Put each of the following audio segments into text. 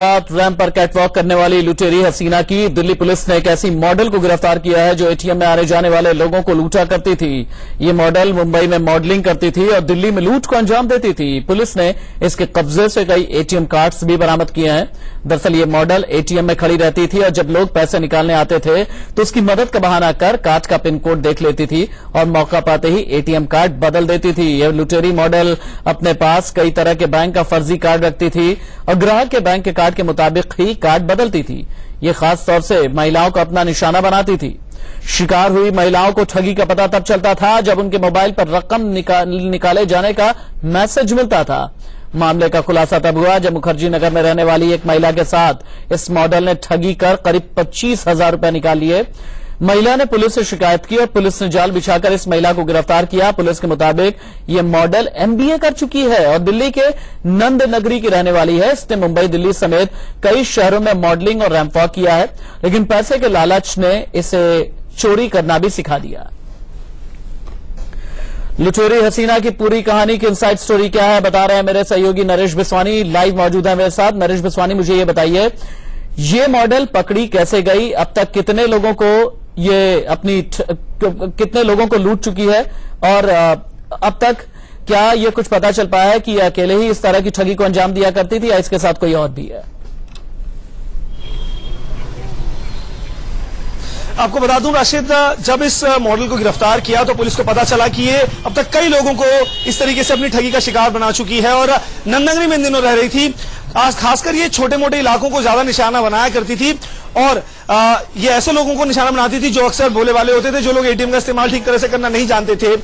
Ramp पर catwalk करने वाली लुटेरी हसीना की दिल्ली पुलिस ने एक ऐसी मॉडल को गिरफ्तार किया है जो एटीएम में आने जाने वाले लोगों को लूटा करती थी। ये मॉडल मुंबई में मॉडलिंग करती थी और दिल्ली में लूट को अंजाम देती थी। पुलिस ने इसके कब्जे से कई एटीएम कार्ड्स भी बरामद किए हैं। दरअसल ये मॉडल एटीएम में खड़ी रहती थी और जब लोग पैसे निकालने आते थे तो उसकी मदद का बहाना कर कार्ड का पिन कोड देख लेती थी और मौका पाते ही एटीएम कार्ड बदल देती थी। यह लुटेरी मॉडल अपने पास कई तरह के बैंक का फर्जी कार्ड रखती थी और ग्राहक के बैंक के कार्ड के मुताबिक ही कार्ड बदलती थी। ये खास तौर से महिलाओं को अपना निशाना बनाती थी। शिकार हुई महिलाओं को ठगी का पता तब चलता था जब उनके मोबाइल पर रकम निकाले जाने का मैसेज मिलता था। मामले का खुलासा तब हुआ जब मुखर्जी नगर में रहने वाली एक महिला के साथ इस मॉडल ने ठगी कर करीब 25,000 रुपए निकाल लिए। महिला ने पुलिस से शिकायत की और पुलिस ने जाल बिछाकर इस महिला को गिरफ्तार किया। पुलिस के मुताबिक ये मॉडल एमबीए कर चुकी है और दिल्ली के नंद नगरी की रहने वाली है। इसने मुंबई, दिल्ली समेत कई शहरों में मॉडलिंग और रैंप वॉक किया है, लेकिन पैसे के लालच ने इसे चोरी करना भी सिखा दिया। लुटेरी हसीना की पूरी कहानी की इनसाइड स्टोरी क्या है, बता रहे हैं मेरे सहयोगी नरेश बिस्वानी। लाइव मौजूद है मेरे साथ। नरेश बिस्वानी, मुझे ये बताइए, ये मॉडल पकड़ी कैसे गई? अब तक कितने लोगों को कितने लोगों को लूट चुकी है और अब तक क्या ये कुछ पता चल पाया है कि ये अकेले ही इस तरह की ठगी को अंजाम दिया करती थी या इसके साथ कोई और भी है? आपको बता दूं राशिद, जब इस मॉडल को गिरफ्तार किया तो पुलिस को पता चला कि ये अब तक कई लोगों को इस तरीके से अपनी ठगी का शिकार बना चुकी है और नंदनगरी में इन दिनों रह रही थी। खासकर ये छोटे मोटे इलाकों को ज्यादा निशाना बनाया करती थी और ये ऐसे लोगों को निशाना बनाती थी जो अक्सर भोले वाले होते थे, जो लोग एटीएम का इस्तेमाल ठीक तरह से करना नहीं जानते थे।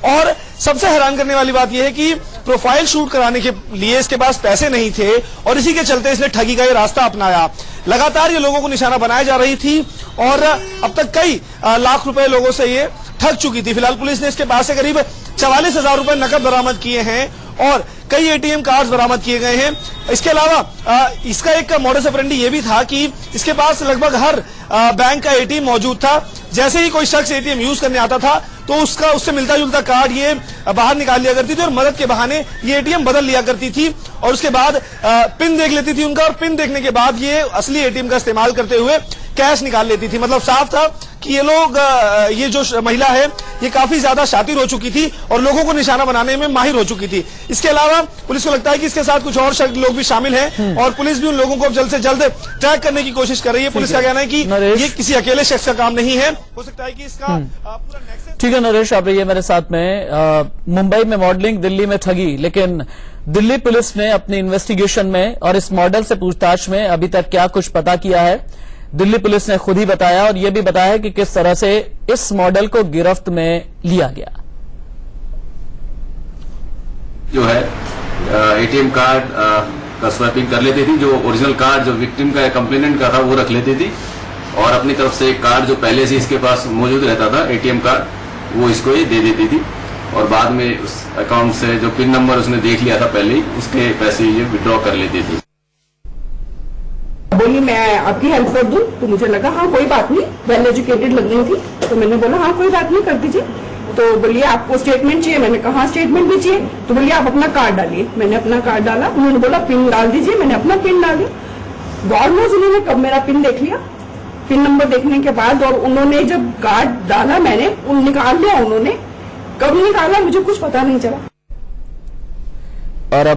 और सबसे हैरान करने वाली बात यह है कि प्रोफाइल शूट कराने के लिए इसके पास पैसे नहीं थे और इसी के चलते इसने ठगी का ये रास्ता अपनाया। लगातार ये लोगों को निशाना बनाई जा रही थी और अब तक कई लाख रुपए लोगों से ये ठग चुकी थी। फिलहाल पुलिस ने इसके पास से करीब 44,000 रुपए नकद बरामद किए हैं और कई एटीएम कार्ड्स बरामद किए गए हैं। इसके अलावा इसका एक मॉडस ऑपरेंडी ये भी था कि इसके पास लगभग हर बैंक का एटीएम मौजूद था। जैसे ही कोई शख्स एटीएम यूज करने आता था तो उससे मिलता जुलता कार्ड ये बाहर निकाल लिया करती थी और मदद के बहाने ये एटीएम बदल लिया करती थी और उसके बाद पिन देख लेती थी उनका और पिन देखने के बाद ये असली एटीएम का इस्तेमाल करते हुए कैश निकाल लेती थी। मतलब साफ था कि ये लोग, ये जो महिला है ये काफी ज्यादा शातिर हो चुकी थी और लोगों को निशाना बनाने में माहिर हो चुकी थी। इसके अलावा पुलिस को लगता है कि इसके साथ कुछ और लोग भी शामिल हैं और पुलिस भी उन लोगों को जल्द से जल्द ट्रैक करने की कोशिश कर रही है। पुलिस का कहना है कि ये किसी अकेले शख्स का काम नहीं है, हो सकता है कि इसका पूरा नेक्सस। ठीक है नरेश, आप रहिए मेरे साथ में। मुंबई में मॉडलिंग, दिल्ली में ठगी, लेकिन दिल्ली पुलिस ने अपनी इन्वेस्टिगेशन में और इस मॉडल से पूछताछ में अभी तक क्या कुछ पता किया है? दिल्ली पुलिस ने खुद ही बताया और यह भी बताया कि किस तरह से इस मॉडल को गिरफ्त में लिया गया। जो है एटीएम कार्ड का स्वैपिंग कर लेती थी, जो ओरिजिनल कार्ड जो विक्टिम का, कंप्लेनेंट का था वो रख लेती थी और अपनी तरफ से एक कार्ड जो पहले से इसके पास मौजूद रहता था, एटीएम कार्ड, वो इसको ये दे देती थी और बाद में उस अकाउंट से जो पिन नंबर उसने देख लिया था पहले ही, उसके पैसे ये विड्रॉ कर लेती थी। बोली मैं आपकी हेल्प कर दूं, तो मुझे लगा हाँ कोई बात नहीं, वेल एजुकेटेड लग रही थी तो मैंने बोला हाँ कोई बात नहीं, कर दीजिए। तो बोलिए आपको स्टेटमेंट चाहिए? मैंने कहा स्टेटमेंट भी चाहिए। तो बोलिए आप अपना कार्ड डालिए। मैंने अपना कार्ड डाला। उन्होंने बोला पिन डाल दीजिए। मैंने अपना पिन डाली। गॉड नोज उन्होंने कब मेरा पिन देख लिया, पिन नंबर देखने के बाद, और उन्होंने जब कार्ड डाला मैंने निकाल लिया। उन्होंने कब निकाला मुझे कुछ पता नहीं चला। और